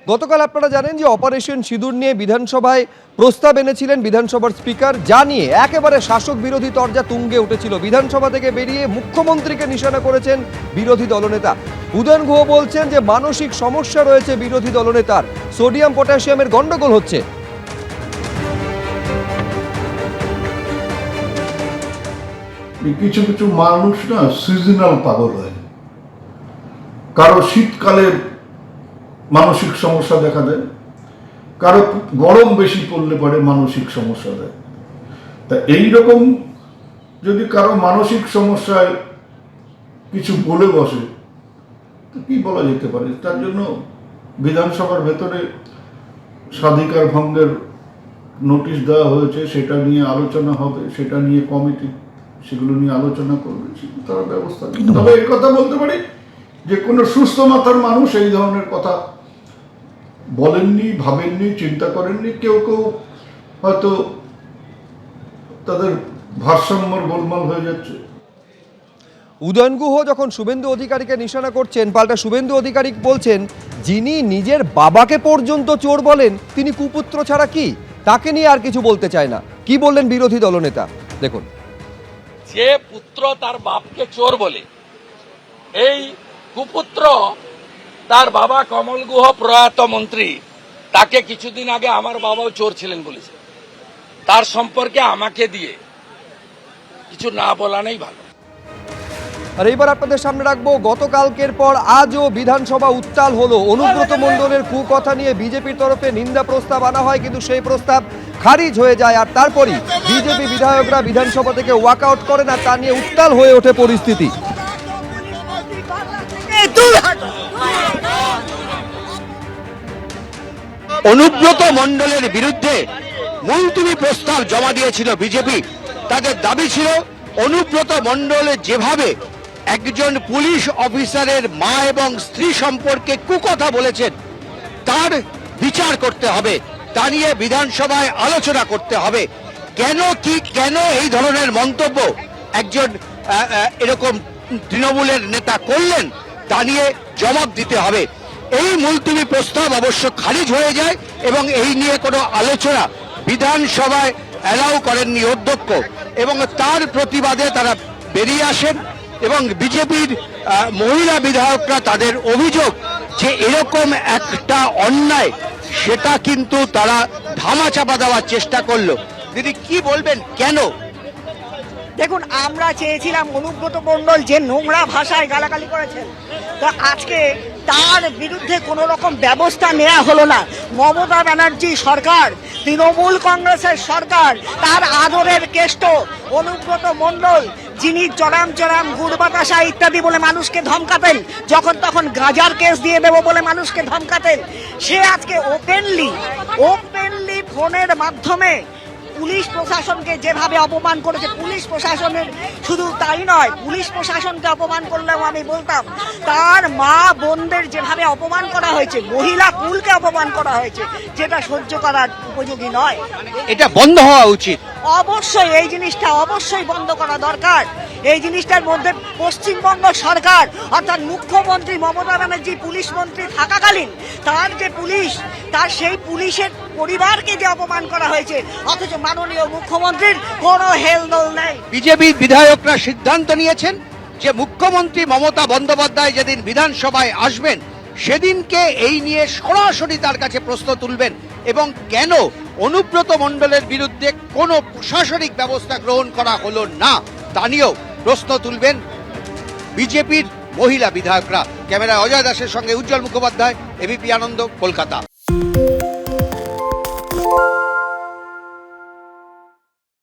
গতকাল আপনারা জানেন যে অপারেশন সিঁদুর নিয়ে বিধানসভায় প্রস্তাব এনেছিলেন বিধানসভার স্পিকার, যা নিয়ে একেবারে শাসক বিরোধী তরজা তুঙ্গে উঠেছিল। বিধানসভা থেকে বেরিয়ে মুখ্যমন্ত্রীকে নিশানা করেছেন বিরোধী দলনেতা উদয়ন গুহ। বলছেন যে মানসিক সমস্যা রয়েছে বিরোধী দলনেতার, সোডিয়াম পটাশিয়ামের গন্ডগোল হচ্ছে। কিছু কিছু মানুষ না সিজনাল পাগল হয়, কারো শীতকালে মানসিক সমস্যা দেখা দেয়, কারো গরম বেশি পড়লে পরে মানসিক সমস্যা দেয়। তা এইরকম যদি কারো মানসিক সমস্যায় কিছু বলে বসে তো কি বলা যেতে পারে? তার জন্য বিধানসভার ভেতরে স্বাধিকার ভঙ্গের নোটিশ দেওয়া হয়েছে, সেটা নিয়ে আলোচনা হবে, সেটা নিয়ে কমিটি সেগুলো নিয়ে আলোচনা করবে, তারা ব্যবস্থা নেবে। তবে এই কথা বলতে পারি যে কোনো সুস্থ মাথার মানুষ এই ধরনের কথা বলেননি, ভাবেননি, চিন্তা করেননি। কেউ কেউ হয়তো তাদের ভারসাম্যর গোলমাল হয়ে যাচ্ছে। উদয়ন গুহ যখন শুভেন্দু অধিকারীকে নিশানা করছেন, পাল্টা শুভেন্দু অধিকারী বলছেন যিনি নিজের বাবাকে পর্যন্ত চোর বলেন তিনি কুপুত্র ছাড়া কি, তাকে নিয়ে আর কিছু বলতে চায় না। কি বললেন বিরোধী দলনেতা দেখুন। যে পুত্র তার বাপকে চোর বলে, এই কুপুত্র তার বাবা কমল গুহ প্রয়াত মন্ত্রী, তাকে কিছুদিন আগে আমার বাবাও চোর ছিলেন বলেছে। তার সম্পর্কে আমাকে দিয়ে কিছু না বলানোই ভালো। আর এইবার আপনাদের সামনে রাখবো গতকালকের পর আজও বিধানসভা উত্তাল হলো। অনুব্রত মণ্ডলের কুকথা নিয়ে বিজেপির তরফে নিন্দা প্রস্তাব আনা হয়, কিন্তু সেই প্রস্তাব খারিজ হয়ে যায়। আর তারপরই বিজেপি বিধায়করা বিধানসভা থেকে ওয়াকআউট করেন, আর তা নিয়ে উত্তাল হয়ে ওঠে পরিস্থিতি। অনুব্রত মণ্ডলের বিরুদ্ধে মুলতুবি প্রস্তাব জমা দিয়েছিল বিজেপি। তাদের দাবি ছিল অনুব্রত মণ্ডল যেভাবে একজন পুলিশ অফিসারের মা এবং স্ত্রী সম্পর্কে কুকথা বলেছেন তার বিচার করতে হবে, তা নিয়ে বিধানসভায় আলোচনা করতে হবে। কেন এই ধরনের মন্তব্য একজন এরকম তৃণমূলের নেতা করলেন তা নিয়ে জবাব দিতে হবে। এই মুলতুবি প্রস্তাব অবশ্য খারিজ হয়ে যায় এবং এই নিয়ে কোনো আলোচনা বিধানসভায় অ্যালাউ করেননি অধ্যক্ষ, এবং তার প্রতিবাদে তারা বেরিয়ে আসেন। এবং বিজেপির মহিলা বিধায়করা তাদের অভিযোগ যে এরকম একটা অন্যায়, সেটা কিন্তু তারা ধামাচাপা দেওয়ার চেষ্টা করলো। দিদি কি বলবেন, কেন? দেখুন, আমরা চেয়েছিলাম অনুব্রত মণ্ডল যে নোংরা ভাষায় গালাগালি করেছেন, তা আজকে তার বিরুদ্ধে কোনো রকম ব্যবস্থা নেওয়া হলো না। মমতা ব্যানার্জি সরকার, তৃণমূল কংগ্রেসের সরকার, তার আদরের কেষ্ট অনুব্রত মণ্ডল, যিনি চরাম চরাম গুড় বাতাসা ইত্যাদি বলে মানুষকে ধমকাতেন, যখন তখন গাঁজার কেস দিয়ে দেবো বলে মানুষকে ধমকাতেন, সে আজকে ওপেনলি ফোনের মাধ্যমে পুলিশ প্রশাসনকে যেভাবে অপমান করেছে, পুলিশ প্রশাসনের শুধু তাই নয়, পুলিশ প্রশাসনকে অপমান করলেও আমি বলতাম তার মা বোনদের যেভাবে অপমান করা হয়েছে, মহিলা কুলকে অপমান করা হয়েছে, যেটা সহ্য করার উপযোগী নয়। এটা বন্ধ হওয়া উচিত। অবশ্যই এই জিনিসটা অবশ্যই বন্ধ করা দরকার। এই জিনিসটার মধ্যে পশ্চিমবঙ্গ সরকার অর্থাৎ মুখ্যমন্ত্রী মমতা ব্যানার্জি পুলিশ মন্ত্রী থাকাকালীন তার যে পুলিশ, তার সেই পুলিশের পরিবারকে যে অপমান করা হয়েছে, অথচ মাননীয় মুখ্যমন্ত্রীর কোনো হেলদোল নেই। বিজেপি বিধায়করা সিদ্ধান্ত নিয়েছেন যে মুখ্যমন্ত্রী মমতা বন্দ্যোপাধ্যায় যেদিন বিধানসভায় আসবেন সেদিনকে এই নিয়ে সরাসরি তার কাছে প্রশ্ন তুলবেন, এবং কেন অনুব্রত মণ্ডলের বিরুদ্ধে কোনো প্রশাসনিক ব্যবস্থা গ্রহণ করা হলো না তা নিয়েও প্রশ্ন তুলবেন বিজেপির মহিলা বিধায়করা। ক্যামেরায় অজয় দাসের সঙ্গে উজ্জ্বল মুখোপাধ্যায়, এবিপি আনন্দ, কলকাতা।